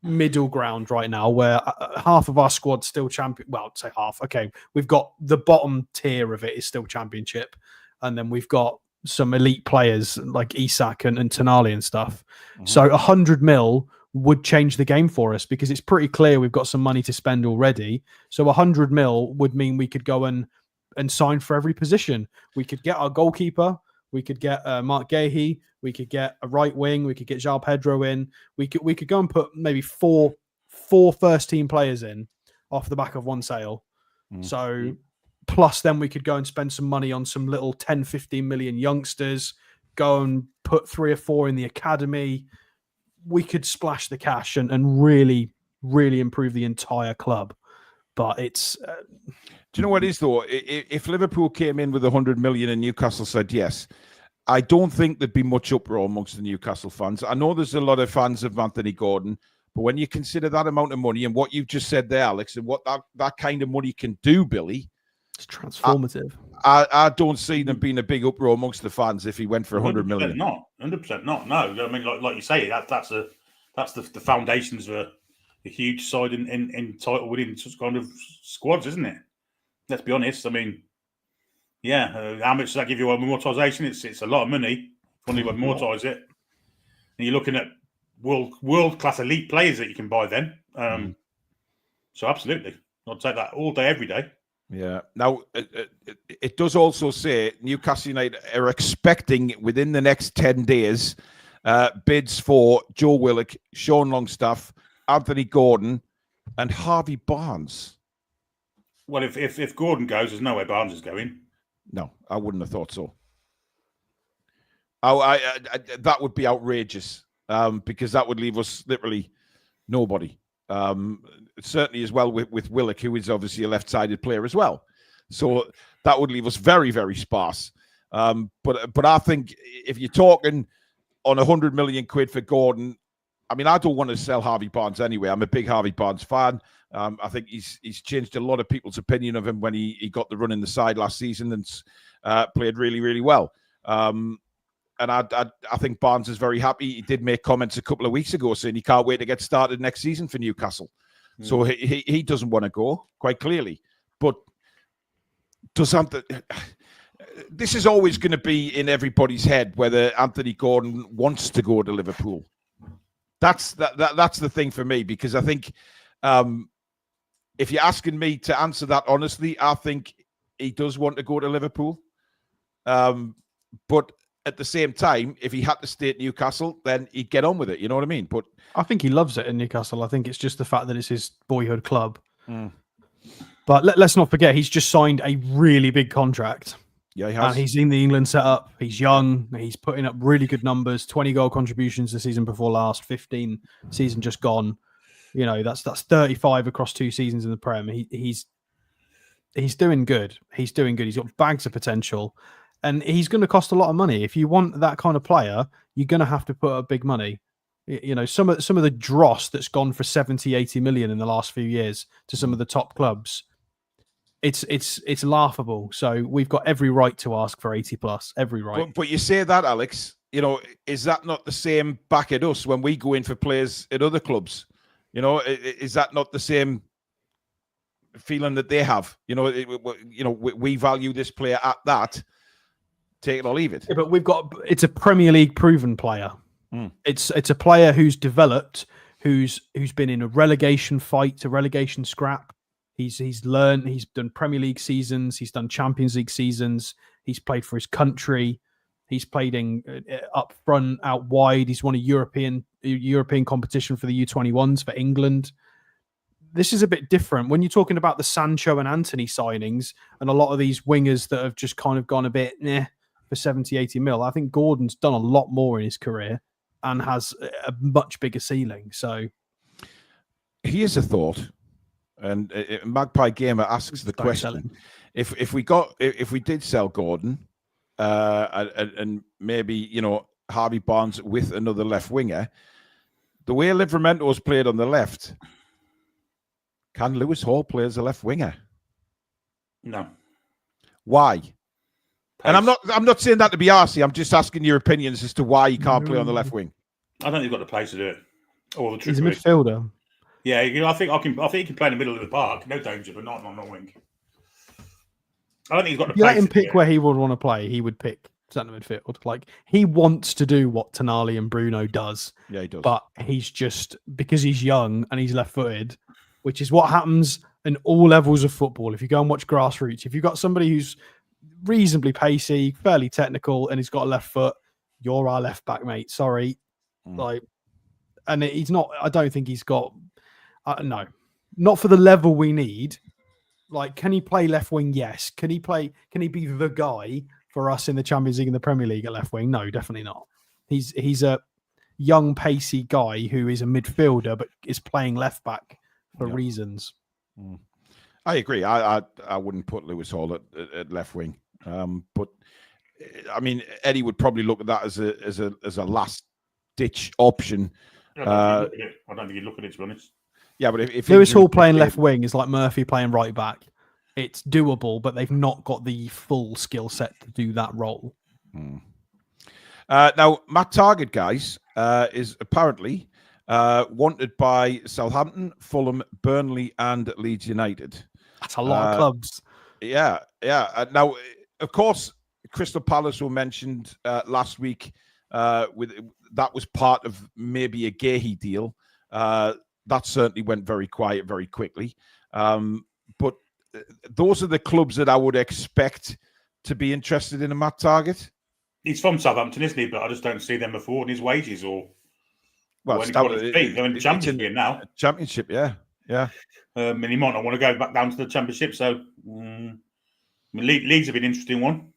C: middle ground right now where half of our squad's still champion. Well, I'd say half. Okay, we've got the bottom tier of it is still championship, and then we've got some elite players like Isak and Tonali and stuff. So 100 mil would change the game for us, because it's pretty clear we've got some money to spend already. So 100 mil would mean we could go and sign for every position. We could get our goalkeeper. We could get Mark Gahey. We could get a right wing. We could get João Pedro in. We could go and put maybe four first team players in off the back of one sale. So plus then we could go and spend some money on some little 10, 15 million youngsters, go and put 3 or 4 in the academy. We could splash the cash and really, really improve the entire club. But it's...
A: Do you know what it is, though? If Liverpool came in with 100 million and Newcastle said yes, I don't think there'd be much uproar amongst the Newcastle fans. I know there's a lot of fans of Anthony Gordon, but when you consider that amount of money and what you've just said there, Alex, and what that kind of money can do, Billy...
C: It's transformative.
A: I don't see them being a big uproar amongst the fans if he went for 100 million.
B: Not 100% not. No, I mean, like you say, that's the foundations of a huge side in title winning kind of squads, isn't it? Let's be honest. I mean, yeah, how much does that give you on amortization? It's a lot of money. If you amortize it, and you're looking at world class elite players that you can buy then. So absolutely, I'd take that all day, every day.
A: Yeah. Now, it does also say Newcastle United are expecting within the next 10 days bids for Joe Willock, Sean Longstaff, Anthony Gordon, and Harvey Barnes.
B: Well, if Gordon goes, there's no way Barnes is going.
A: No, I wouldn't have thought so. I that would be outrageous, because that would leave us literally nobody. Certainly as well with Willock, who is obviously a left-sided player as well. So that would leave us very, very sparse. But I think if you're talking on 100 million quid for Gordon, I mean, I don't want to sell Harvey Barnes anyway. I'm a big Harvey Barnes fan. I think he's changed a lot of people's opinion of him when he got the run in the side last season and played really, really well. And I think Barnes is very happy. He did make comments a couple of weeks ago saying he can't wait to get started next season for Newcastle. So he doesn't want to go, quite clearly. But this is always going to be in everybody's head whether Anthony Gordon wants to go to Liverpool. That's the thing for me, because I think if you're asking me to answer that honestly, I think he does want to go to Liverpool. But at the same time, if he had to stay at Newcastle, then he'd get on with it. You know what I mean? But
C: I think he loves it in Newcastle. I think it's just the fact that it's his boyhood club. But let's not forget, he's just signed a really big contract.
A: Yeah, he has.
C: And he's in the England setup. He's young. He's putting up really good numbers. 20 goal contributions the season before last. 15 season just gone. You know, that's 35 across 2 seasons in the Prem. He's doing good. He's doing good. He's got bags of potential. And he's going to cost a lot of money. If you want that kind of player, you're going to have to put up big money. You know, some of the dross that's gone for 70, 80 million in the last few years to some of the top clubs, it's laughable. So we've got every right to ask for 80 plus, every right.
A: But you say that, Alex, you know, is that not the same back at us when we go in for players at other clubs? You know, is that not the same feeling that they have? You know, we value this player at that. Take it or leave it.
C: Yeah, but it's a Premier League proven player. It's a player who's developed, who's been in a relegation fight, a relegation scrap. He's learned. He's done Premier League seasons. He's done Champions League seasons. He's played for his country. He's played in up front, out wide. He's won a European competition for the U21s for England. This is a bit different when you're talking about the Sancho and Antony signings and a lot of these wingers that have just kind of gone a bit for 70, 80 mil. I think Gordon's done a lot more in his career and has a much bigger ceiling. So
A: here's a thought, and Magpie Gamer asks the question: if we did sell Gordon, and maybe, you know, Harvey Barnes with another left winger, the way Livramento's played on the left, can Lewis Hall play as a left winger?
B: No.
A: Why? And I'm not saying that to be arsey. I'm just asking your opinions as to why he can't play on the left wing.
B: I don't think he's got the place to do it. Or the
C: he's a midfielder.
B: Yeah, I think he can play in the middle of the park, no danger, but not on the wing. I don't think he's got the place.
C: You let him pick where he would want to play. He would pick centre midfield. Like, he wants to do what Tonali and Bruno does.
A: Yeah, he does.
C: But he's just, because he's young and he's left-footed, which is what happens in all levels of football. If you go and watch grassroots, if you've got somebody who's reasonably pacey, fairly technical, and he's got a left foot, you're our left back, mate. Sorry. And he's not, I don't think he's got, no, not for the level we need. Like, can he play left wing? Yes. Can he be the guy for us in the Champions League and the Premier League at left wing? No, definitely not. He's a young, pacey guy who is a midfielder, but is playing left back for reasons.
A: I agree. I wouldn't put Lewis Hall at left wing. But I mean, Eddie would probably look at that as a last ditch option.
B: I don't think he'd look at it, to be honest.
A: Yeah, but if
C: Lewis Hall playing left wing is like Murphy playing right back. It's doable, but they've not got the full skill set to do that role.
A: Now, Matt Target, guys, is apparently wanted by Southampton, Fulham, Burnley, and Leeds United.
C: That's a lot of clubs.
A: Yeah. Now, of course, Crystal Palace were mentioned last week. That was part of maybe a Gahey deal. That certainly went very quiet very quickly. But those are the clubs that I would expect to be interested in a Matt Target.
B: He's from Southampton, isn't he? But I just don't see them affording his wages or
A: Well,
B: When he got his feet, they're in the Championship now.
A: Championship, yeah.
B: And he might not want to go back down to the Championship. So Leeds have been an interesting one.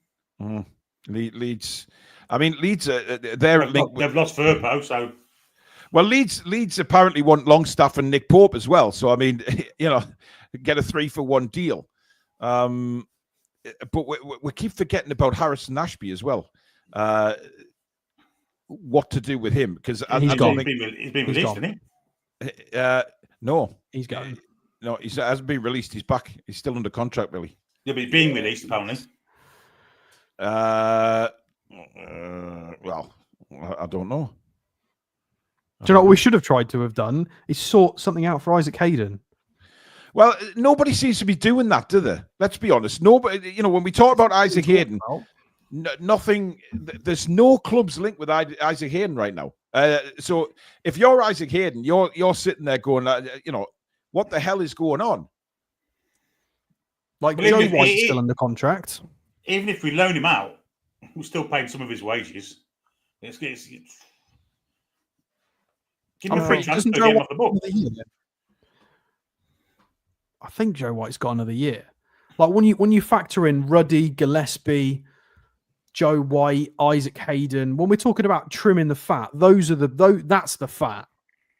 A: Leeds. I mean, Leeds. They've
B: lost Firpo, so.
A: Well, Leeds apparently want Longstaff and Nick Pope as well. So I mean, get a 3-for-1 deal. But we keep forgetting about Harrison Ashby as well. What to do with him? Because
C: he's been
B: released, hasn't he?
A: No,
C: he's gone.
A: No, he hasn't been released. He's back. He's still under contract, Billy.
B: Yeah, but he's being released apparently.
A: Well, I don't know.
C: Do you know what we should have tried to have done? Is sort something out for Isaac Hayden.
A: Well, nobody seems to be doing that, do they? Let's be honest. Nobody. When we talk about Isaac Hayden, nothing. There's no clubs linked with Isaac Hayden right now. So if you're Isaac Hayden, you're sitting there going, what the hell is going on?
C: Like Joe White's still under contract.
B: Even if we loan him out, we're still paying some of his wages. Give him a free transfer, get him off the book.
C: I think Joe White's got another year. Like when you factor in Ruddy, Gillespie, Joe White, Isaac Hayden, when we're talking about trimming the fat, that's the fat,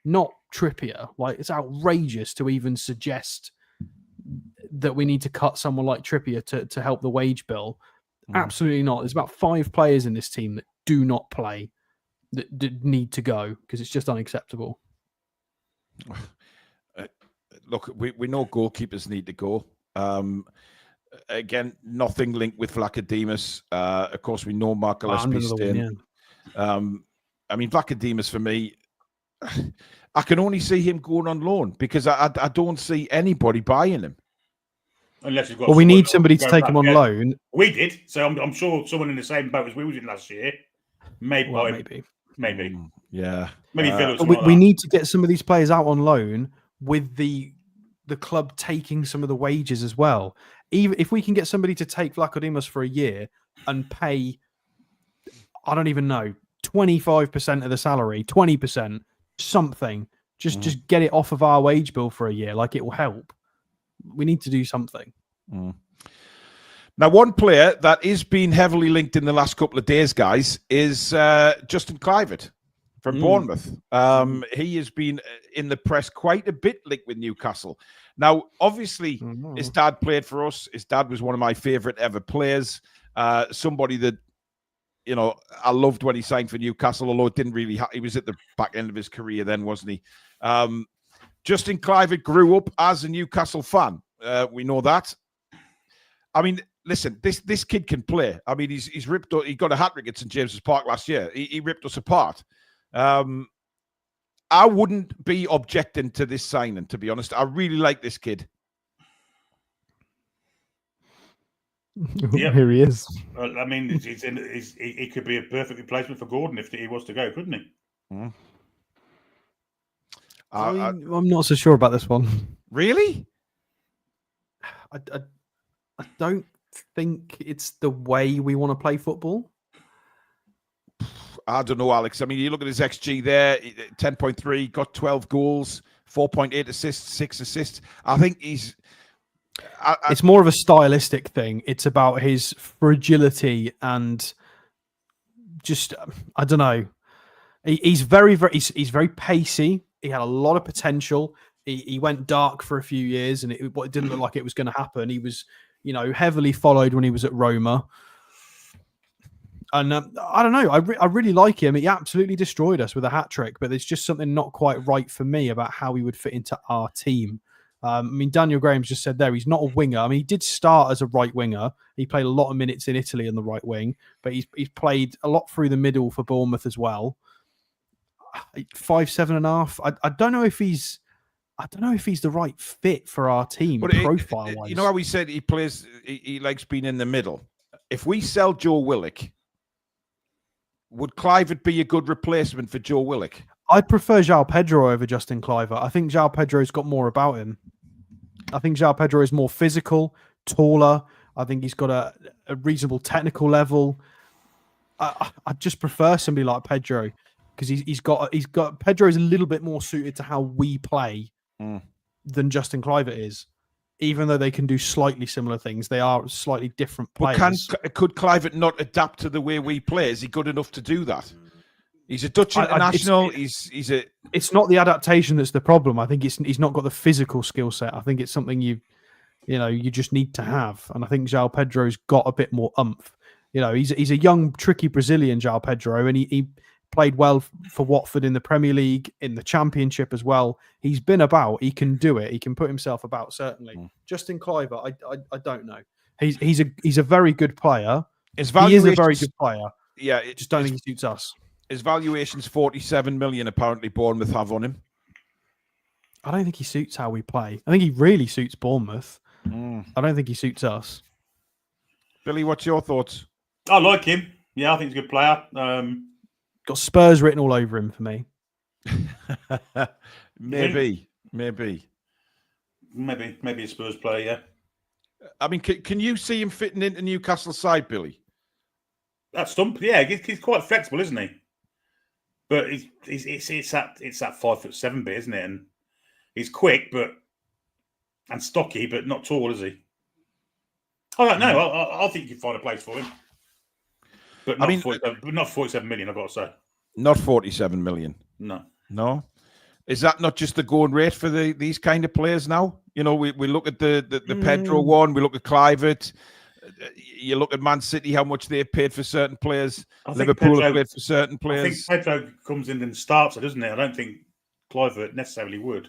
C: not Trippier. Like, it's outrageous to even suggest that we need to cut someone like Trippier to help the wage bill. Absolutely not. There's about 5 players in this team that do not play, that need to go, because it's just unacceptable.
A: Look, we know goalkeepers need to go. Again, nothing linked with Vlachodimos. Of course, we know Mark Gillespie's staying. I mean, Vlachodimos, for me, I can only see him going on loan because I don't see anybody buying him.
B: Unless you've got
C: we need somebody to take him on loan.
B: We did, so I'm sure someone in the same boat as we was in last year. Maybe.
A: Yeah.
B: Maybe
C: we need to get some of these players out on loan with the club taking some of the wages as well. Even if we can get somebody to take Vlachodimos for a year and pay, I don't even know, 25% of the salary, 20%, something. Just get it off of our wage bill for a year. Like, it will help. We need to do something.
A: Now, one player that is being heavily linked in the last couple of days, guys, is Justin Kluivert from Bournemouth. He has been in the press quite a bit linked with Newcastle. Now, obviously, his dad played for us. His dad was one of my favourite ever players. Somebody that, I loved when he signed for Newcastle, although it didn't really he was at the back end of his career then, wasn't he? Justin Kluivert grew up as a Newcastle fan. We know that. I mean, listen, this kid can play. I mean, he's ripped. He got a hat-trick at St James's Park last year. He ripped us apart. I wouldn't be objecting to this signing, to be honest. I really like this kid.
C: Yep. Here he is.
B: I mean, he could be a perfect replacement for Gordon if he was to go, couldn't he?
C: I'm not so sure about this one.
A: Really?
C: I don't think it's the way we want to play football.
A: I don't know, Alex. I mean, you look at his XG there, 10.3, got 12 goals, 4.8 assists, 6 assists. I think he's... it's more of a stylistic thing. It's about his fragility and just, I don't know. He's very pacey. He had a lot of potential. He went dark for a few years and it didn't look like it was going to happen. He was, heavily followed when he was at Roma. And I don't know. I really like him. He absolutely destroyed us with a hat-trick, but there's just something not quite right for me about how he would fit into our team. I mean, Daniel Graham's just said there, he's not a winger. I mean, he did start as a right winger. He played a lot of minutes in Italy in the right wing, but he's played a lot through the middle for Bournemouth as well. 5'7.5". I don't know if he's the right fit for our team profile-wise. You know how we said he likes being in the middle? If we sell Joe Willock, would Kluivert be a good replacement for Joe Willock?
C: I'd prefer João Pedro over Justin Kluivert. I think João Pedro's got more about him. I think João Pedro is more physical, taller. I think he's got a reasonable technical level. I just prefer somebody like Pedro. because he's got Pedro is a little bit more suited to how we play than Justin Kluivert is. Even though they can do slightly similar things, they are slightly different players.
A: But could Kluivert not adapt to the way we play? Is he good enough to do that? He's a Dutch international.
C: It's not the adaptation that's the problem. I think he's not got the physical skill set. I think it's something you just need to have. And I think João Pedro's got a bit more oomph. He's a young, tricky Brazilian, João Pedro, and he played well for Watford in the Premier League, in the Championship as well. He's been about. He can do it. He can put himself about, certainly. Justin Kluivert, I don't know. He's a very good player. He is a very good player.
A: Yeah,
C: just don't think he suits us.
A: His valuation's 47 million. Apparently, Bournemouth have on him.
C: I don't think he suits how we play. I think he really suits Bournemouth. I don't think he suits us.
A: Billy, what's your thoughts?
B: I like him. Yeah, I think he's a good player.
C: Got Spurs written all over him for me.
A: Maybe
B: a Spurs player. Yeah.
A: I mean, can you see him fitting into Newcastle's side, Billy?
B: That stump, yeah, he's quite flexible, isn't he? But it's that 5'7" bit, isn't it? And he's quick, and stocky, but not tall, is he? I don't know. I think you can find a place for him. But not 47 million, I've got to say.
A: Not 47 million. No. Is that not just the going rate for these kind of players now? We look at the Pedro one, we look at Kluivert. You look at Man City, how much they paid for certain players. Liverpool have paid for certain players.
B: I think Pedro comes in and starts it, doesn't it? I don't think Kluivert necessarily would.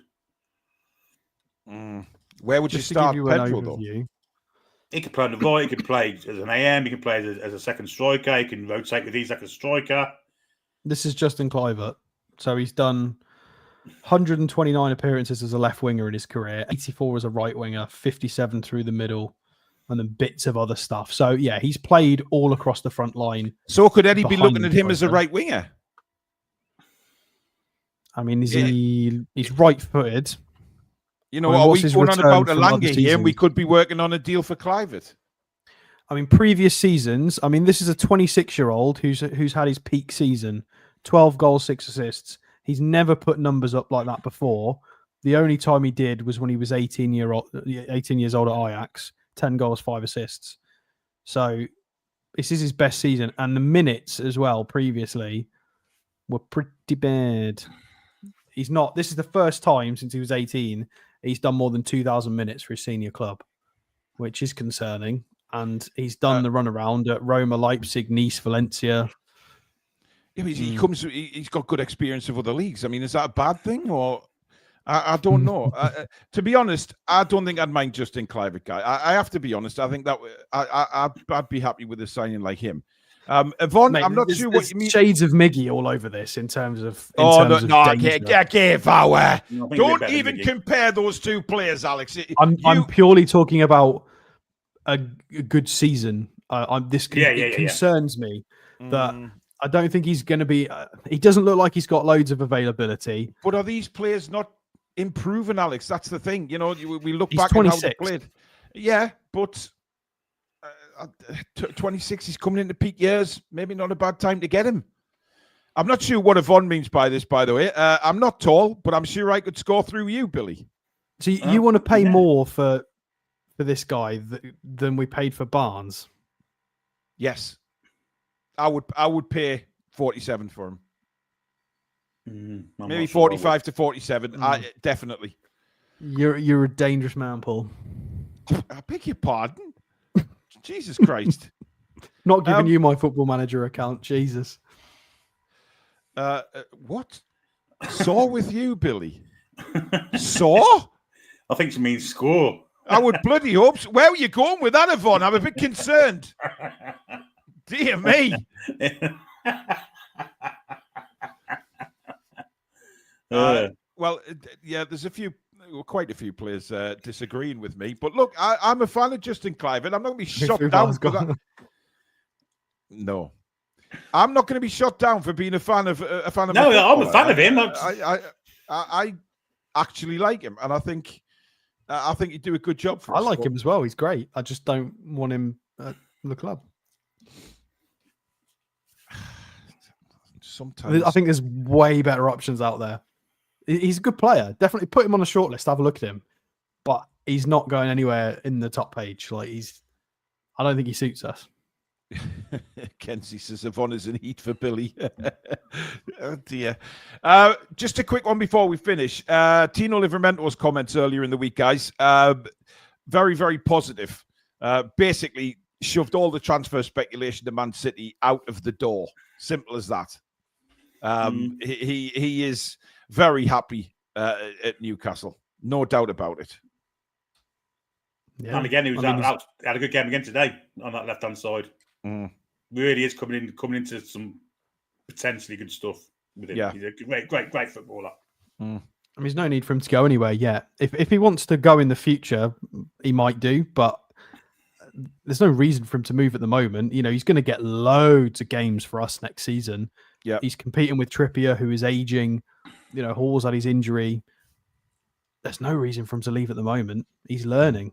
A: Where would you start Pedro, though?
B: He could play on the right, he could play as an AM, he can play as a second striker, he can rotate with Isak as a striker.
C: This is Justin Kluivert. So he's done 129 appearances as a left winger in his career, 84 as a right winger, 57 through the middle, and then bits of other stuff. So, yeah, he's played all across the front line.
A: So could Eddie be looking at him as a right winger?
C: I mean, he's right-footed.
A: Are we going on about Elanga here, and we could be working on a deal for Kluivert?
C: I mean, previous seasons, this is a 26-year-old who's had his peak season, 12 goals, 6 assists. He's never put numbers up like that before. The only time he did was when he was 18 years old at Ajax, 10 goals, 5 assists. So this is his best season. And the minutes as well previously were pretty bad. This is the first time since he was 18 he's done more than 2,000 minutes for his senior club, which is concerning. And he's done the runaround at Roma, Leipzig, Nice, Valencia.
A: Yeah, he's got good experience of other leagues. I mean, is that a bad thing, or I don't know. To be honest, I don't think I'd mind Justin Kluivert guy. I have to be honest. I think that I'd be happy with a signing like him. Yvonne, mate, I'm not sure what you mean.
C: Shades of Miggy all over this in terms of.
A: Don't even compare those two players, Alex.
C: I'm purely talking about a good season. It concerns me that I don't think he's going to be. He doesn't look like he's got loads of availability.
A: But are these players not improving, Alex? That's the thing. We look
C: he's
A: back
C: 26.
A: at how they played. Yeah, but 26, he's coming into peak years. Maybe not a bad time to get him. I'm not sure what Yvonne means by this, by the way. I'm not tall, but I'm sure I could score through you, Billy.
C: So you want to pay more for this guy than we paid for Barnes?
A: Yes. I would pay 47 for him. Maybe 45 to 47. Definitely.
C: You're a dangerous man, Paul.
A: I beg your pardon. Jesus Christ.
C: Not giving you my Football Manager account. Jesus.
A: What? Saw with you, Billy? Saw?
B: I think she means score.
A: I would bloody hope so. Where were you going with that, Yvonne? I'm a bit concerned. Dear me. There's quite a few players disagreeing with me. But look, I'm a fan of Justin Kluivert. I'm not going to be shot down for that. No. I'm not going to be shot down for being a fan of
B: No, I'm a fan of him.
A: I actually like him, and I think he'd do a good job for us.
C: I like him as well. He's great. I just don't want him at the club.
A: sometimes
C: I think there's way better options out there. He's a good player. Definitely put him on a short list. Have a look at him, but he's not going anywhere in the top page. Like I don't think he suits us.
A: Kenzie says Yvonne is in heat for Billy. Oh dear. Just a quick one before we finish. Tino Livermento's comments earlier in the week, guys. Very, very positive. Basically shoved all the transfer speculation to Man City out of the door. Simple as that. He is very happy at Newcastle. No doubt about it.
B: Yeah. And again, he was out. Had a good game again today on that left-hand side. Really is coming into some potentially good stuff with him. Yeah. He's a great footballer.
C: I mean, there's no need for him to go anywhere yet. If he wants to go in the future, he might do, but there's no reason for him to move at the moment. You know, he's going to get loads of games for us next season. Yeah, he's competing with Trippier, who is aging. You know, Hall's had his injury. There's no reason for him to leave at the moment. He's learning.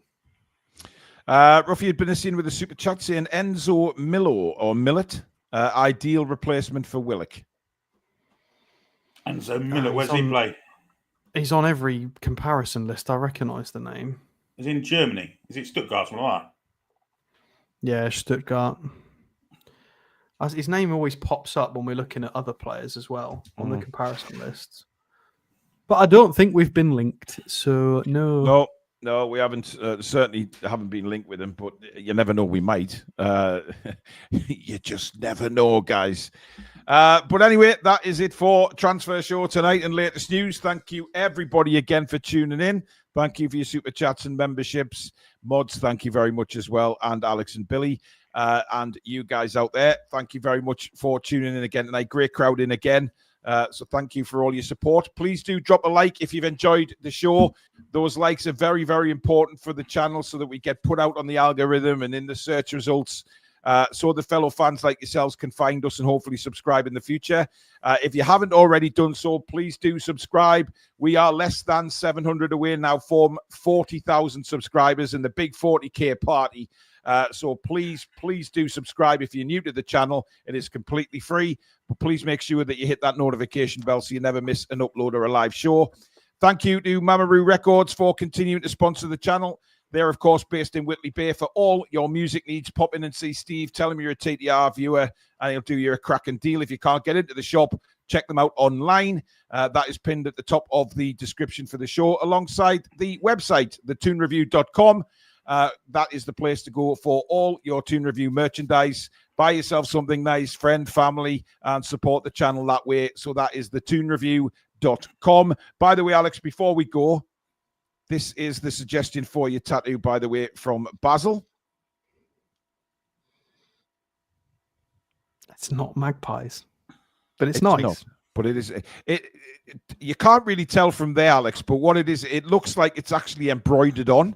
A: Ruffy had been seen with a super chat saying Enzo Millet, ideal replacement for Willock.
B: Enzo Millet, where's he play?
C: He's on every comparison list. I recognise the name.
B: Is he in Germany? Is it Stuttgart, something like that?
C: Yeah, Stuttgart. His name always pops up when we're looking at other players as well on the comparison lists. But I don't think we've been linked, so no.
A: No, we haven't. Certainly haven't been linked with him, but you never know. We might. You just never know, guys. But anyway, that is it for Transfer Show tonight and latest news. Thank you, everybody, again for tuning in. Thank you for your super chats and memberships. Mods, thank you very much as well. And Alex and Billy. And you guys out there, thank you very much for tuning in again tonight. Great crowd in again. So thank you for all your support. Please do drop a like if you've enjoyed the show. Those likes are very, very important for the channel so that we get put out on the algorithm and in the search results. So the fellow fans like yourselves can find us and hopefully subscribe in the future. If you haven't already done so, please do subscribe. We are less than 700 away now from 40,000 subscribers and the big 40K party. So please do subscribe if you're new to the channel. It is completely free, but please make sure that you hit that notification bell so you never miss an upload or a live show. Thank you to Mamaroo Records for continuing to sponsor the channel. They're, of course, based in Whitley Bay. For all your music needs, pop in and see Steve. Tell him you're a TTR viewer, and he'll do you a cracking deal. If you can't get into the shop, check them out online. That is pinned at the top of the description for the show, alongside the website, thetoonreview.com. That is the place to go for all your Toon Review merchandise. Buy yourself something nice, friend, family, and support the channel that way. So that is thetoonreview.com. By the way, Alex, before we go, this is the suggestion for your tattoo, by the way, from Basil.
C: It's not Magpies, but it's nice.
A: Not, but it is. You can't really tell from there, Alex, but what it is, it looks like it's actually embroidered on.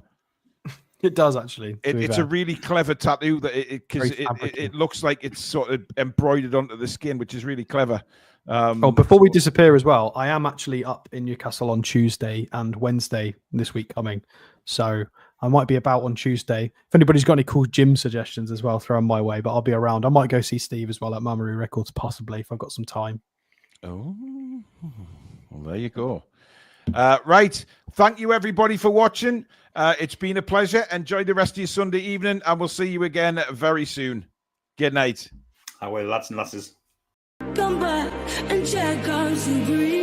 C: It does, actually.
A: It's a really clever tattoo that it looks like it's sort of embroidered onto the skin, which is really clever.
C: Before we disappear as well, I am actually up in Newcastle on Tuesday and Wednesday this week coming. So I might be about on Tuesday. If anybody's got any cool gym suggestions as well, throw them my way, but I'll be around. I might go see Steve as well at Mamaroo Records, possibly, if I've got some time.
A: Oh, well, there you go. Right. Thank you, everybody, for watching. It's been a pleasure. Enjoy the rest of your Sunday evening, and we'll see you again very soon. Good night.
B: Hi, lads and lasses.
D: Come back and check out some green.